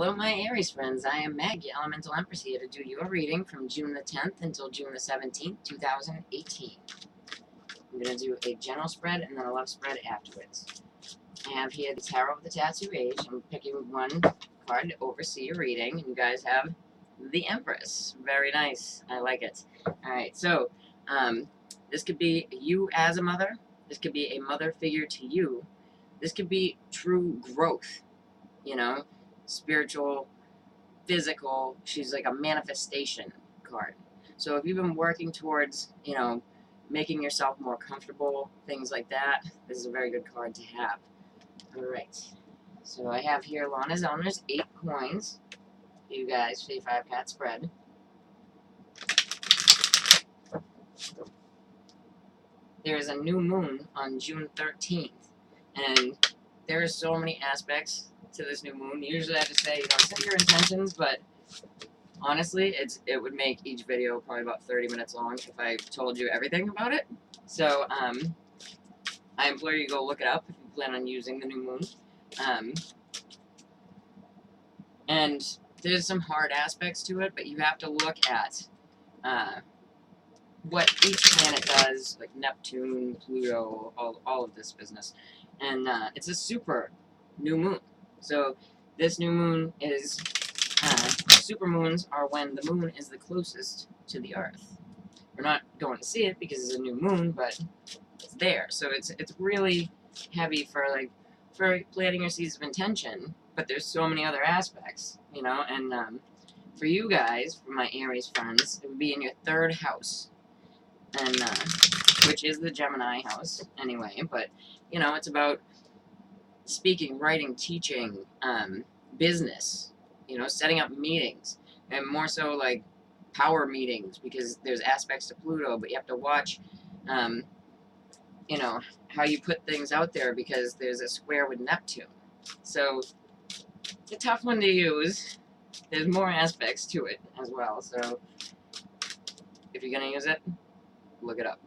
Hello, my Aries friends. I am Meg, your Elemental Empress, here to do your reading from June the 10th until June the 17th, 2018. I'm going to do a general spread and then a love spread afterwards. I have here the Tarot of the Tattoo Age. I'm picking one card to oversee your reading, and you guys have the Empress. Very nice. I like it. Alright, so this could be you as a mother. This could be a mother figure to you. This could be true growth, you know, spiritual, physical. She's like a manifestation card. So if you've been working towards, you know, making yourself more comfortable, things like that, this is a very good card to have. Alright, so I have here Lana's Owners, 8 coins. You guys for your 5-card spread. There is a new moon on June 13th, and there are so many aspects to this new moon. Usually I just say, you know, set your intentions, but honestly, it would make each video probably about 30 minutes long if I told you everything about it. So, I implore you to go look it up if you plan on using the new moon. And there's some hard aspects to it, but you have to look at what each planet does, like Neptune, Pluto, all of this business. And it's a super new moon. So this new moon is, super moons are when the moon is the closest to the Earth. We're not going to see it because it's a new moon, but it's there. So it's really heavy for planting your seeds of intention, but there's so many other aspects, you know, and for you guys, for my Aries friends, it would be in your 3rd house, and which is the Gemini house anyway, but, you know, it's about speaking, writing, teaching, business, you know, setting up meetings, and more so like power meetings, because there's aspects to Pluto, but you have to watch, you know, how you put things out there, because there's a square with Neptune. So it's a tough one to use. There's more aspects to it as well. So if you're going to use it, look it up.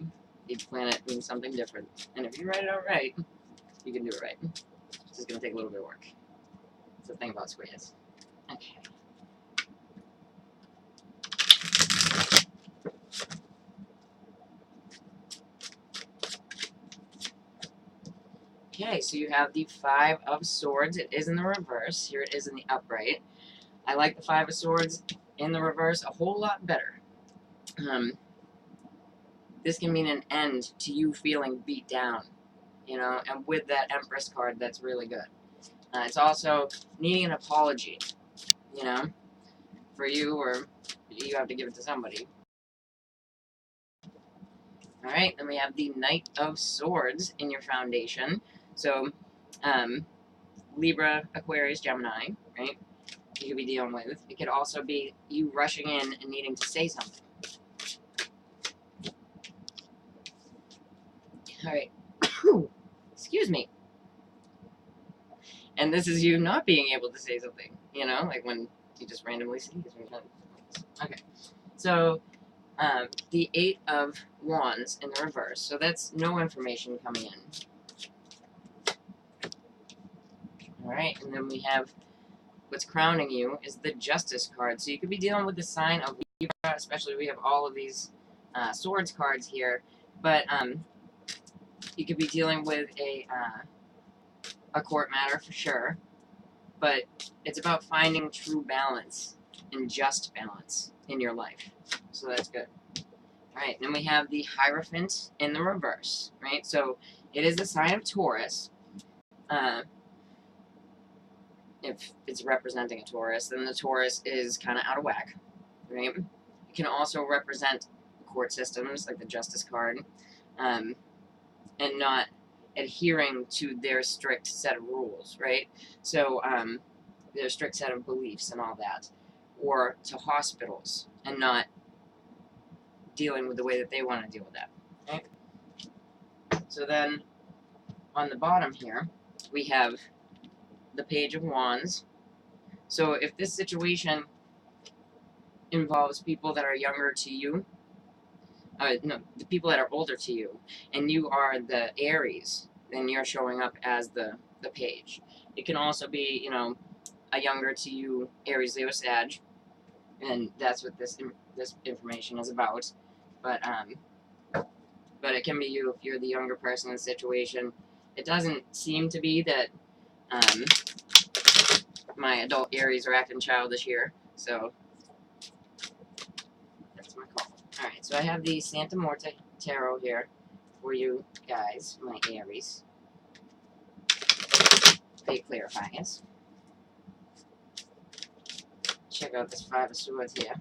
Each planet means something different. And if you write it out right, you can do it right. It's just going to take a little bit of work. That's the thing about squares. Okay. Okay, so you have the 5 of Swords. It is in the reverse. Here it is in the upright. I like the 5 of Swords in the reverse a whole lot better. This can mean an end to you feeling beat down, you know, and with that Empress card, that's really good. It's also needing an apology, you know, for you, or you have to give it to somebody. Alright, then we have the Knight of Swords in your foundation. So, Libra, Aquarius, Gemini, right? You could be dealing with. It could also be you rushing in and needing to say something. Alright. Excuse me. And this is you not being able to say something, you know, like when you just randomly sneeze. Okay. So, the 8 of Wands in the reverse. So that's no information coming in. Alright, and then we have what's crowning you is the Justice card. So you could be dealing with the sign of Libra, especially we have all of these Swords cards here. But you could be dealing with a court matter for sure. But it's about finding true balance and just balance in your life. So that's good. Alright, then we have the Hierophant in the reverse, right? So it is the sign of Taurus. If it's representing a Taurus, then the Taurus is kind of out of whack, right? It can also represent court systems, like the Justice card, and not adhering to their strict set of rules, right? So, their strict set of beliefs and all that. Or to hospitals, and not dealing with the way that they want to deal with that, right? So then, on the bottom here, we have the Page of Wands. So if this situation involves people that are younger to you, no, the people that are older to you, and you are the Aries, then you're showing up as the Page. It can also be, you know, a younger to you Aries, Leo, Sag, and that's what this information is about. But it can be you if you're the younger person in the situation. It doesn't seem to be that my adult Aries are acting childish here, so that's my call. Alright, so I have the Santa Morta Tarot here for you guys, my Aries. Fate clarifiers. Check out this Five of Swords here.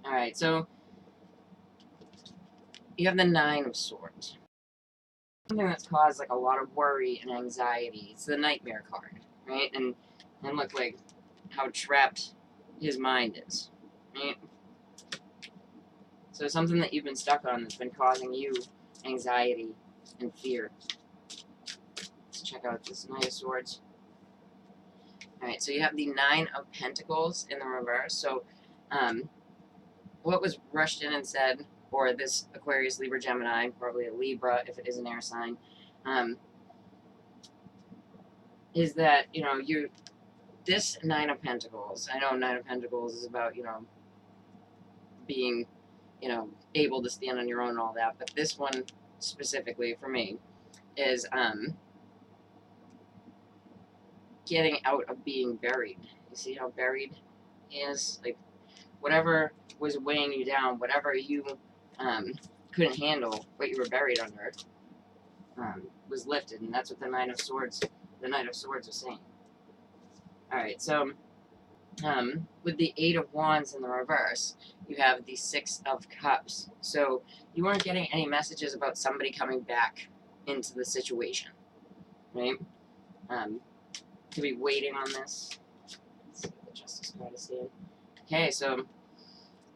Alright, so you have the Nine of Swords. Something that's caused like a lot of worry and anxiety. It's the Nightmare card, right? And look like how trapped his mind is, right? So something that you've been stuck on that's been causing you anxiety and fear. Let's check out this Knight of Swords. Alright, so you have the Nine of Pentacles in the reverse. So, what was rushed in and said, or this Aquarius, Libra, Gemini, probably a Libra if it is an air sign, is that, you know, this Nine of Pentacles, I know Nine of Pentacles is about, you know, being, you know, able to stand on your own and all that, but this one specifically for me is, getting out of being buried. You see how buried he is? Like, whatever was weighing you down, whatever you couldn't handle, what you were buried under, was lifted, and that's what the Knight of Swords is saying. Alright, so with the Eight of Wands in the reverse, you have the Six of Cups. So you weren't getting any messages about somebody coming back into the situation, right? To be waiting on this. Let's see what the Justice card is saying. Okay, so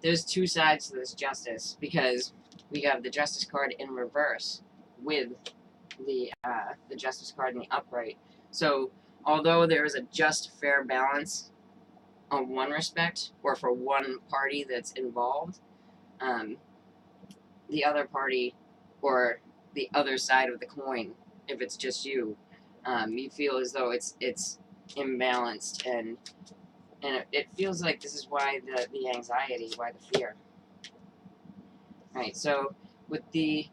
there's two sides to this Justice, because we have the Justice card in reverse with the Justice card in the upright. So although there is a just, fair balance on one respect, or for one party that's involved, the other party, or the other side of the coin, if it's just you, you feel as though it's imbalanced, and it feels like this is why the anxiety, why the fear. Right, so with the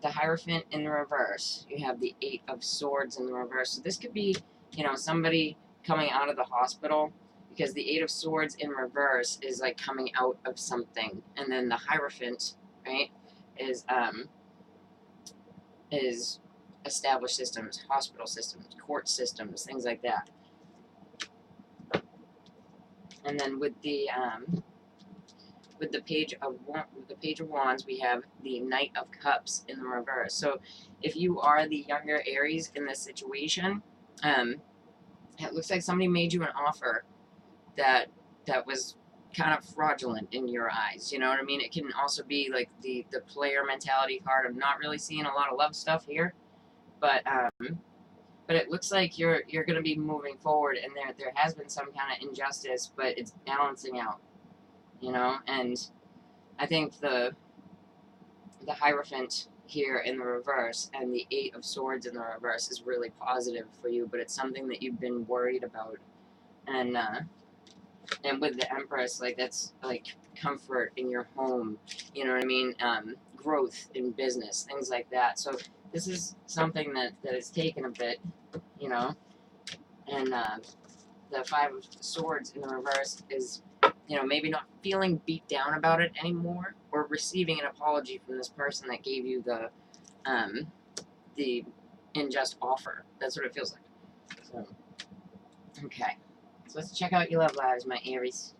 Hierophant in the reverse, you have the Eight of Swords in the reverse. So this could be, you know, somebody coming out of the hospital, because the Eight of Swords in reverse is like coming out of something, and then the Hierophant, right, is established systems, hospital systems, court systems, things like that. And then with the Page of Wands, we have the Knight of Cups in the reverse. So if you are the younger Aries in this situation, it looks like somebody made you an offer that was kind of fraudulent in your eyes. You know what I mean? It can also be like the player mentality card. I'm not really seeing a lot of love stuff here, but it looks like you're going to be moving forward, and there has been some kind of injustice, but it's balancing out, you know. And I think the Hierophant here in the reverse and the Eight of Swords in the reverse is really positive for you, but it's something that you've been worried about. And with the Empress, like, that's like comfort in your home, you know what I mean? Growth in business, things like that. So this is something that has taken a bit, you know. And the Five of Swords in the reverse is, you know, maybe not feeling beat down about it anymore, or receiving an apology from this person that gave you the unjust offer. That's what it feels like. So, okay. So let's check out your love lives, my Aries.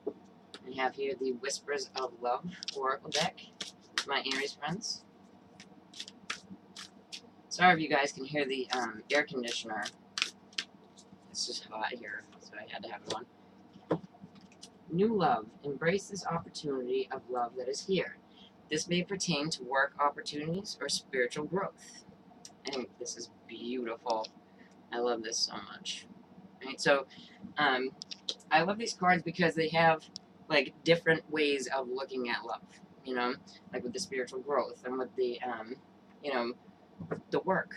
I have here the Whispers of Love Oracle deck, my Aries friends. Sorry if you guys can hear the air conditioner. It's just hot here, so I had to have one. New love. Embrace this opportunity of love that is here. This may pertain to work opportunities or spiritual growth. I think this is beautiful. I love this so much. Right, so I love these cards because they have like different ways of looking at love, you know, like with the spiritual growth and with the you know, the work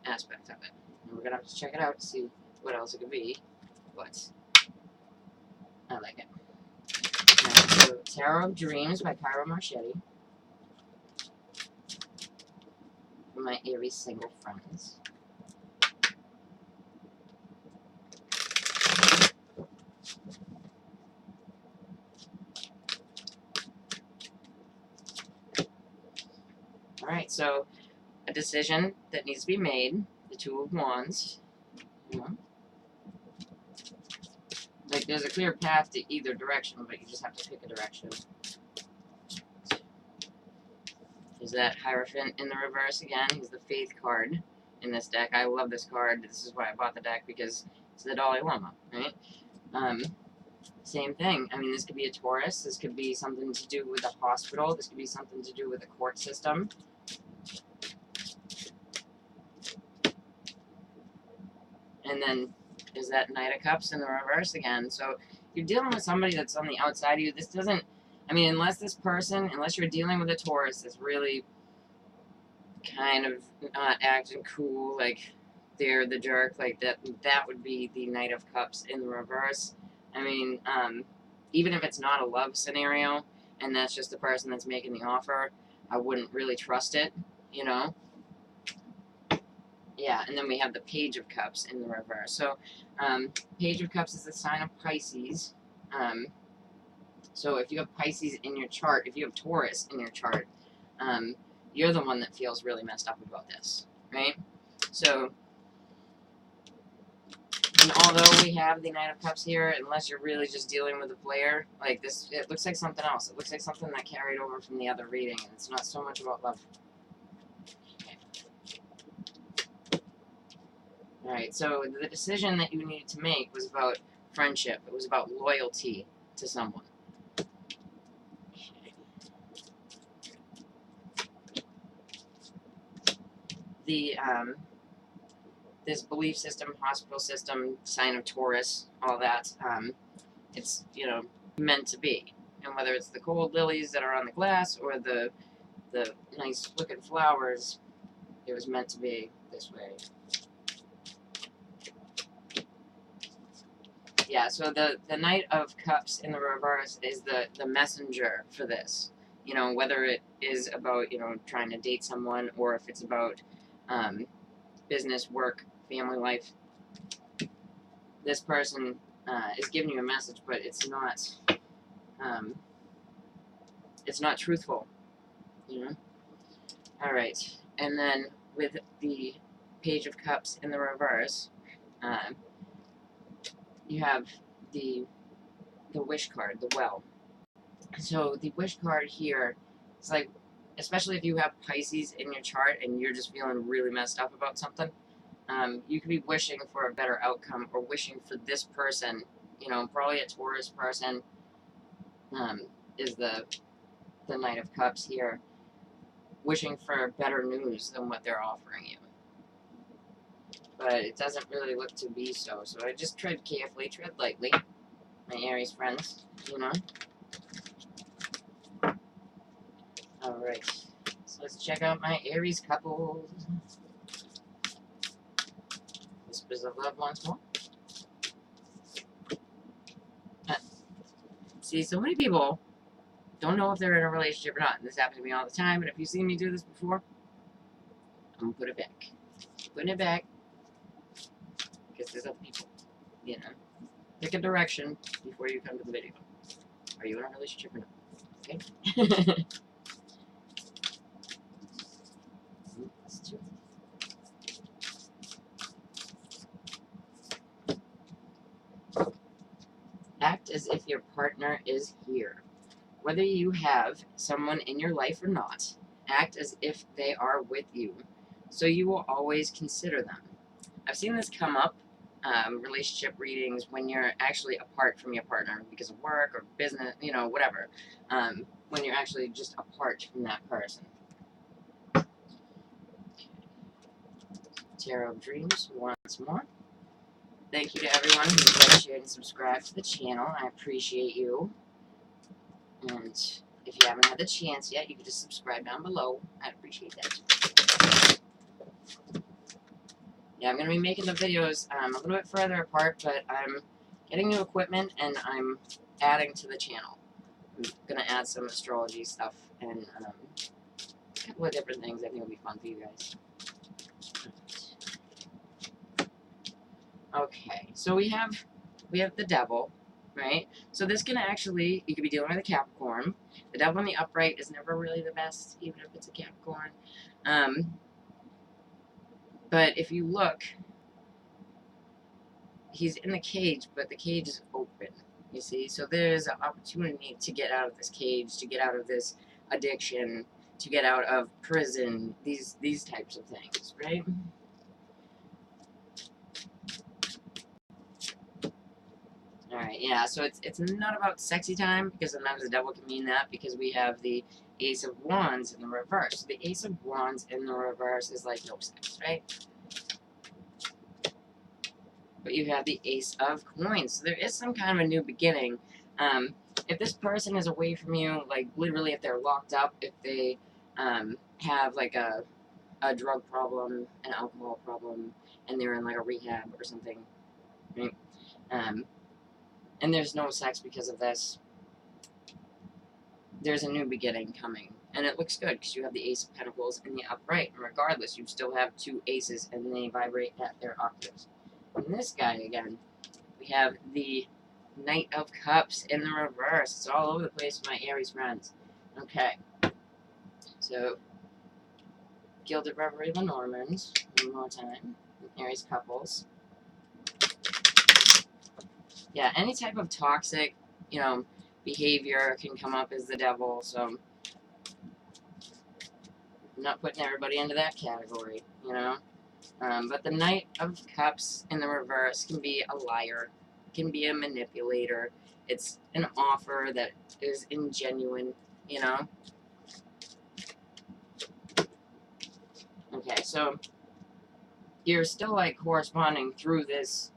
aspect of it. And we're gonna have to check it out to see what else it could be, but I like it. Alright, so Tarot of Dreams by Cairo Marchetti. For my Aries single friends. Alright, so a decision that needs to be made. The Two of Wands. You know? Like, there's a clear path to either direction, but you just have to pick a direction. There's that Hierophant in the reverse again. He's the Faith card in this deck. I love this card. This is why I bought the deck, because it's the Dalai Lama, right? Same thing. I mean, this could be a Taurus. This could be something to do with the hospital. This could be something to do with the court system. And then there's that Knight of Cups in the reverse again. So you're dealing with somebody that's on the outside of you. This doesn't, I mean, unless you're dealing with a Taurus that's really kind of not acting cool, like they're the jerk, like that would be the Knight of Cups in the reverse. I mean, even if it's not a love scenario, and that's just the person that's making the offer, I wouldn't really trust it, you know? Yeah, and then we have the Page of Cups in the reverse. So, Page of Cups is a sign of Pisces. So if you have Pisces in your chart, if you have Taurus in your chart, you're the one that feels really messed up about this, right? So, and although we have the Knight of Cups here, unless you're really just dealing with a player, like this, it looks like something else. It looks like something that carried over from the other reading, and it's not so much about love. Alright, so the decision that you needed to make was about friendship. It was about loyalty to someone. The, this belief system, hospital system, sign of Taurus, all that, it's, you know, meant to be. And whether it's the cold lilies that are on the glass or the nice looking flowers, it was meant to be this way. Yeah, so the Knight of Cups in the reverse is the messenger for this. You know, whether it is about, you know, trying to date someone or if it's about business, work, family life. This person is giving you a message, but it's not truthful, you know? Alright, and then with the Page of Cups in the reverse, you have the Wish card, the Well. So the Wish card here, it's like, especially if you have Pisces in your chart and you're just feeling really messed up about something, you could be wishing for a better outcome or wishing for this person, you know, probably a Taurus person, is the Knight of Cups here, wishing for better news than what they're offering you. But it doesn't really look to be so, so I just tread carefully, tread lightly, my Aries friends, you know? Alright, so let's check out my Aries couples. Whispers of Love once more. See, so many people don't know if they're in a relationship or not. And this happens to me all the time, but if you've seen me do this before, I'm gonna put it back. Putting it back. Because there's other people, you know. Pick a direction before you come to the video. Are you in a relationship or not? Okay? That's two. Act as if your partner is here. Whether you have someone in your life or not, act as if they are with you, so you will always consider them. I've seen this come up, relationship readings, when you're actually apart from your partner because of work or business, you know, whatever, when you're actually just apart from that person. Tarot of Dreams once more. Thank you to everyone who liked, shared, and subscribed to the channel. I appreciate you. And if you haven't had the chance yet, you can just subscribe down below. I'd appreciate that. yeah, I'm going to be making the videos a little bit further apart, but I'm getting new equipment and I'm adding to the channel. I'm going to add some astrology stuff and a couple of different things I think will be fun for you guys. Okay, so we have the devil, right? So this can actually, you could be dealing with a Capricorn. The devil in the upright is never really the best, even if it's a Capricorn. But if you look, he's in the cage, but the cage is open, you see? So there's an opportunity to get out of this cage, to get out of this addiction, to get out of prison, these types of things, right? Alright, yeah, so it's not about sexy time, because sometimes the devil can mean that, because we have the Ace of Wands in the reverse. The Ace of Wands in the reverse is like no sex, right? But you have the Ace of Coins, so there is some kind of a new beginning. If this person is away from you, like literally if they're locked up, if they have like a drug problem, an alcohol problem, and they're in like a rehab or something, right? And there's no sex because of this, there's a new beginning coming. And it looks good because you have the Ace of Pentacles in the upright. And regardless, you still have two aces and they vibrate at their octaves. And this guy again, we have the Knight of Cups in the reverse. It's all over the place for my Aries friends. Okay. So, Gilded Reverie of the Normans. One more time. Aries couples. Yeah, any type of toxic, behavior can come up as the devil, so I'm not putting everybody into that category, But the Knight of Cups in the reverse can be a liar, can be a manipulator. It's an offer that is ingenuine, Okay, so you're still like corresponding through this,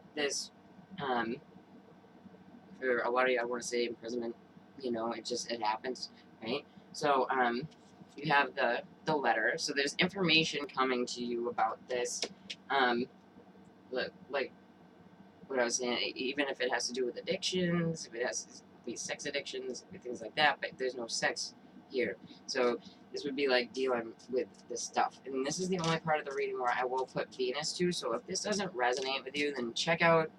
for a lot of you, I want to say imprisonment, it happens, right? So, you have the letter, so there's information coming to you about this, like what I was saying, even if it has to do with addictions, if it has to be sex addictions, things like that, but there's no sex here. So this would be like dealing with this stuff. And this is the only part of the reading where I will put Venus to, so if this doesn't resonate with you, then check out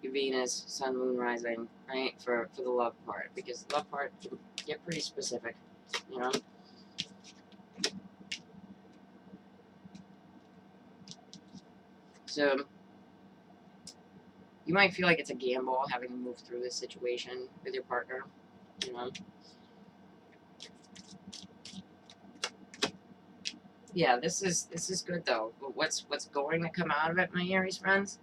your Venus, Sun, Moon, Rising, right, for the love part, because the love part can get pretty specific, So, you might feel like it's a gamble having to move through this situation with your partner, Yeah, this is good though. But what's going to come out of it, my Aries friends?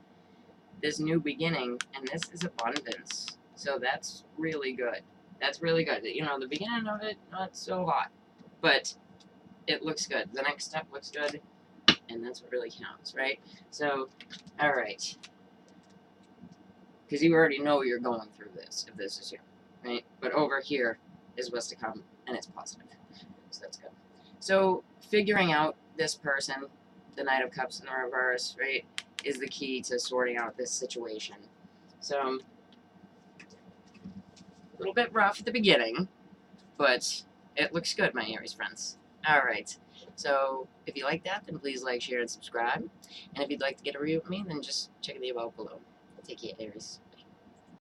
This new beginning, and this is abundance. So that's really good. That's really good. The beginning of it, not so hot, but it looks good. The next step looks good, and that's what really counts, right? So, all right. Because you already know you're going through this, if this is here, right? But over here is what's to come, and it's positive. So that's good. So, figuring out this person, the Knight of Cups in the reverse, right, is the key to sorting out this situation. So, a little bit rough at the beginning, but it looks good, my Aries friends. Alright, so if you like that, then please like, share, and subscribe. And if you'd like to get a review with me, then just check the above below. Take care, Aries.